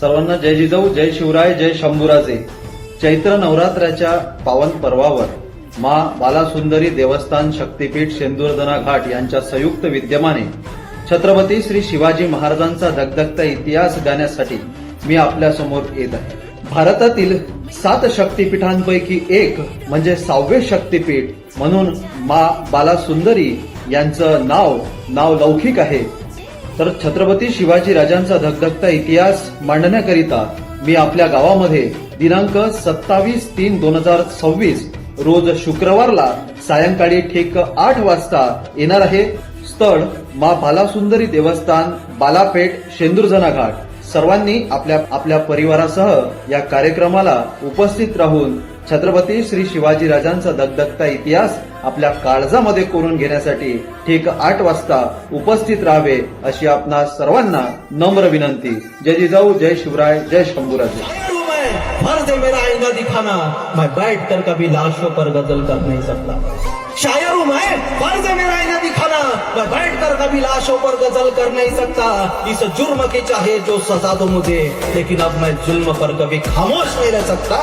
सर्वांना जय जिजाऊ, जय शिवराय, जय शंभूराजे. चैत्र नवरात्राच्या पावन पर्वावर मा बालासुंदरी देवस्थान शक्तीपीठ शेंदूरजना घाट यांच्या संयुक्त विद्यमाने छत्रपती श्री शिवाजी महाराजांचा धगधगता इतिहास गाण्यासाठी मी आपल्या समोर येत आहे. भारतातील 7 शक्तीपीठांपैकी एक म्हणजे 6वे शक्तीपीठ म्हणून मा बालासुंदरी यांचं नाव लौकिक आहे. तर छत्रपती शिवाजी राजांचा धगधगता इतिहास मांडण्याकरिता मी आपल्या गावामध्ये दिनांक 27/3/2026 रोज शुक्रवारला सायंकाळी ठीक 8 वाजता येणार आहे. स्थळ मा बालासुंदरी देवस्थान, बालापेठ, शेंदूरजना घाट. सर्वांनी आपल्या परिवारासह या कार्यक्रमाला उपस्थित राहून छत्रपती श्री शिवाजी राजांचा धगधगता इतिहास आपल्या काळजामध्ये कोरून घेण्यासाठी ठीक 8 वाजता उपस्थित राहावे अशी आपणा सर्वांना नम्र विनंती. जय जिजाऊ, जय शिवराय, जय शंभूराजे. फर्ज है मेरा आईना दिखाना, मैं बैठ कर कभी लाशों पर गजल कर नहीं सकता. शायर हूं मैं, फर्ज है मेरा आईना दिखाना, मैं बैठ कर कभी लाशों पर गजल कर नहीं सकता. इस जुर्म की चाहे जो सजा दो मुझे, लेकिन अब मैं जुल्म पर कभी खामोश नहीं रह सकता.